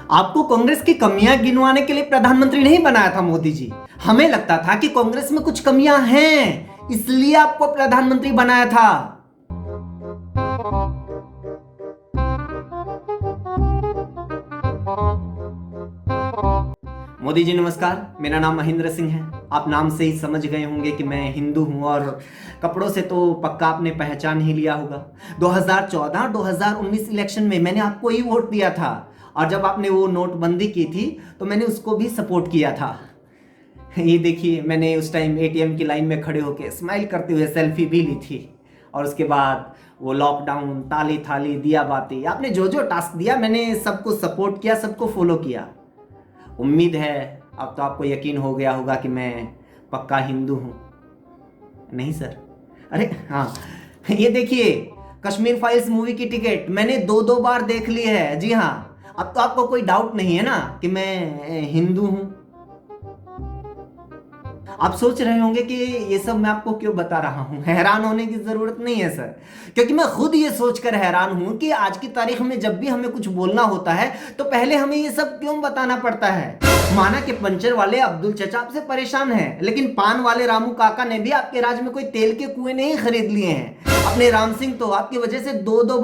आपको कांग्रेस की कमियां गिनवाने के लिए प्रधानमंत्री नहीं बनाया था मोदी जी। हमें लगता था कि कांग्रेस में कुछ कमियां हैं, इसलिए आपको प्रधानमंत्री बनाया था। मोदी जी नमस्कार, मेरा नाम महेंद्र सिंह है। आप नाम से ही समझ गए होंगे कि मैं हिंदू हूं और कपड़ों से तो पक्का आपने पहचान ही लिया होगा। 2014-2019 इलेक्शन में मैंने आपको ही वोट दिया था और जब आपने वो नोटबंदी की थी तो मैंने उसको भी सपोर्ट किया था। ये देखिए, मैंने उस टाइम एटीएम की लाइन में खड़े होकर स्माइल करते हुए सेल्फी भी ली थी। और उसके बाद वो लॉकडाउन, ताली थाली, दिया बाती, आपने जो जो टास्क दिया मैंने सबको सपोर्ट किया, सबको फॉलो किया। उम्मीद है अब तो आपको यकीन हो गया होगा कि मैं पक्का हिंदू हूँ। नहीं सर, अरे हाँ, ये देखिए, कश्मीर फाइल्स मूवी की टिकट मैंने दो दो बार देख ली है। जी हाँ, अब तो आपको कोई डाउट नहीं है ना कि मैं हिंदू हूँ। आप सोच रहे होंगे कि ये सब मैं आपको क्यों बता रहा हूँ। हैरान होने की जरूरत नहीं है सर, क्योंकि मैं खुद ये सोचकर हैरान हूँ कि आज की तारीख में जब भी हमें कुछ बोलना होता है तो पहले हमें ये सब क्यों बताना पड़ता है। माना कि पंचर वाले अब्दुल चचा आपसे परेशान हैं, लेकिन पान वाले रामू काका ने भी आपके राज्य में कोई तेल के कुएं नहीं खरीद लिए हैं। अपने राम सिंह तो आपकी वजह से दो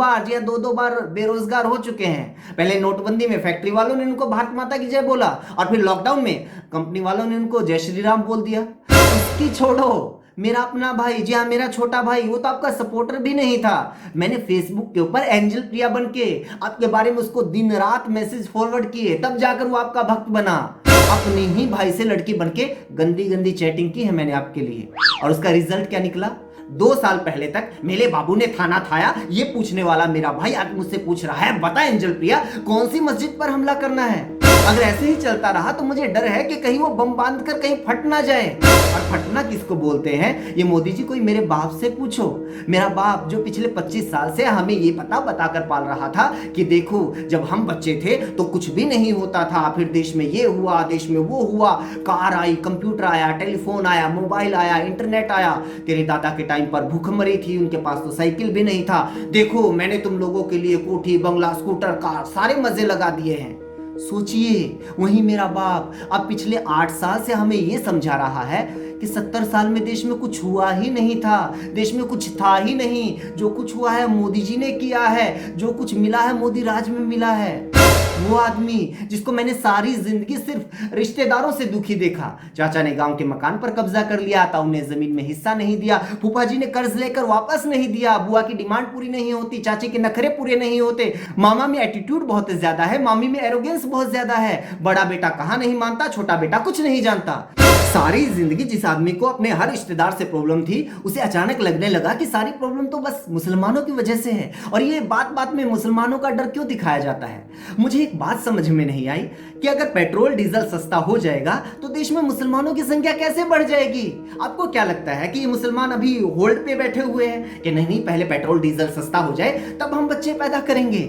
बार बेरोजगार हो चुके हैं। पहले नोटबंदी में फैक्ट्री वालों ने उनको भारत माता की जय बोला और फिर लॉकडाउन में कंपनी वालों ने उनको जय श्री राम बोल दिया। उसकी छोड़ो, मेरा अपना भाई, जी हाँ मेरा छोटा भाई, वो तो आपका सपोर्टर भी नहीं था। मैंने फेसबुक के ऊपर एंजल प्रिया बन के आपके बारे में उसको दिन रात मैसेज फॉरवर्ड किए, तब जाकर वो आपका भक्त बना। अपने ही भाई से लड़की बन के गंदी गंदी चैटिंग की है मैंने आपके लिए, और उसका रिजल्ट क्या निकला। 2 साल पहले तक मेरे बाबू ने थाना थाया ये पूछने वाला मेरा भाई आज मुझसे पूछ रहा है, बता एंजल प्रिया कौन सी मस्जिद पर हमला करना है। अगर ऐसे ही चलता रहा तो मुझे डर है कि कहीं वो बम बांध कर कहीं फट ना जाए। और फटना किसको बोलते हैं ये मोदी जी कोई मेरे बाप से पूछो। मेरा बाप जो पिछले 25 साल से हमें ये बता कर पाल रहा था कि देखो जब हम बच्चे थे तो कुछ भी नहीं होता था, फिर देश में ये हुआ, देश में वो हुआ, कार आई, कंप्यूटर आया, टेलीफोन आया, मोबाइल आया, इंटरनेट आया। तेरे दादा के टाइम पर भूखमरी थी, उनके पास तो साइकिल भी नहीं था। देखो मैंने तुम लोगों के लिए कोठी, बंगला, स्कूटर, कार सारे मजे लगा दिए हैं। सोचिए, वही मेरा बाप अब पिछले 8 साल से हमें यह समझा रहा है कि 70 साल में देश में कुछ हुआ ही नहीं था, देश में कुछ था ही नहीं। जो कुछ हुआ है मोदी जी ने किया है, जो कुछ मिला है मोदी राज में मिला है। वो आदमी जिसको मैंने सारी जिंदगी सिर्फ रिश्तेदारों से दुखी देखा। चाचा ने गांव के मकान पर कब्जा कर लिया था, उन्हें जमीन में हिस्सा नहीं दिया। फूफा जी ने कर्ज लेकर वापस नहीं दिया। बुआ की डिमांड पूरी नहीं होती, चाची के नखरे पूरे नहीं होते। मामा में एटीट्यूड बहुत ज्यादा है, मामी में एरोगेंस बहुत ज्यादा है। बड़ा बेटा कहा नहीं मानता, छोटा बेटा कुछ नहीं जानता। सारी जिंदगी जिस आदमी को अपने हर रिश्तेदार से प्रॉब्लम थी, उसे अचानक लगने लगा कि सारी प्रॉब्लम तो बस मुसलमानों की वजह से है। और ये बात बात में मुसलमानों का डर क्यों दिखाया जाता है। मुझे एक बात समझ में नहीं आई कि अगर पेट्रोल डीजल सस्ता हो जाएगा तो देश में मुसलमानों की संख्या कैसे बढ़ जाएगी। आपको क्या लगता है कि ये मुसलमान अभी होल्ड पे बैठे हुए हैं कि नहीं पहले पेट्रोल डीजल सस्ता हो जाए तब हम बच्चे पैदा करेंगे।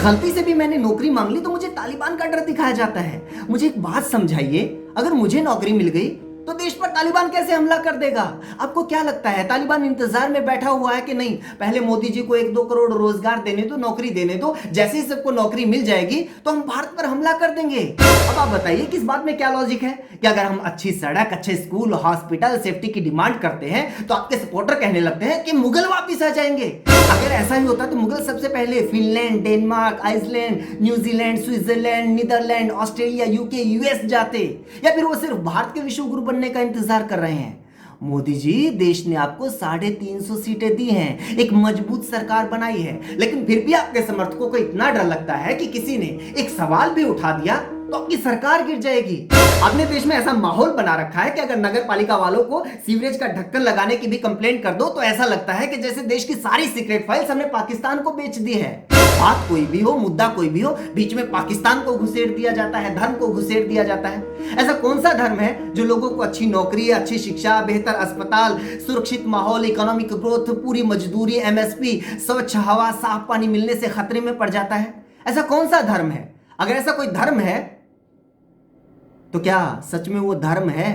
गलती से भी मैंने नौकरी मांग ली तो मुझे तालिबान का डर दिखाया जाता है। मुझे एक बात समझाइए, अगर मुझे नौकरी मिल गई तो देश पर तालिबान कैसे हमला कर देगा। आपको क्या लगता है तालिबान इंतजार में बैठा हुआ है कि नहीं पहले मोदी जी को 1-2 करोड़ रोजगार देने दो, नौकरी देने दो, जैसे ही सबको नौकरी मिल जाएगी तो हम भारत पर हमला कर देंगे। अब आप बताइए कि इस बात में क्या लॉजिक है कि अगर हम अच्छी सड़क, अच्छे स्कूल, हॉस्पिटल, सेफ्टी की डिमांड करते हैं तो आपके सपोर्टर कहने लगते हैं कि मुगल वापिस आ जाएंगे। अगर ऐसा ही होता तो मुगल सबसे पहले Finland, Denmark, Iceland, New Zealand, Switzerland, Netherlands, Australia, UK, US जाते, या फिर वो सिर्फ भारत के विश्व गुरु बनने का इंतजार कर रहे हैं। मोदी जी, देश ने आपको 350 सीटें दी हैं, एक मजबूत सरकार बनाई है, लेकिन फिर भी आपके समर्थकों को इतना डर लगता है कि किसी ने एक सवाल भी उठा दिया तो आपकी सरकार गिर जाएगी। आपने देश में ऐसा माहौल बना रखा है कि अगर नगर पालिका वालों को सीवरेज का ढक्कन लगाने की भी कंप्लेंट कर दो तो ऐसा लगता है कि जैसे देश की सारी सीक्रेट फाइल्स हमने पाकिस्तान को बेच दी है। बात कोई भी हो, मुद्दा कोई भी हो, बीच में पाकिस्तान को घुसेड़ दिया जाता है, धर्म को घुसेड़ दिया जाता है। ऐसा कौन सा धर्म है जो लोगों को अच्छी नौकरी, अच्छी शिक्षा, बेहतर अस्पताल, सुरक्षित माहौल, इकोनॉमिक ग्रोथ, पूरी मजदूरी, एमएसपी, स्वच्छ हवा, साफ पानी मिलने से खतरे में पड़ जाता है। ऐसा कौन सा धर्म है। अगर ऐसा कोई धर्म है तो क्या सच में वो धर्म है।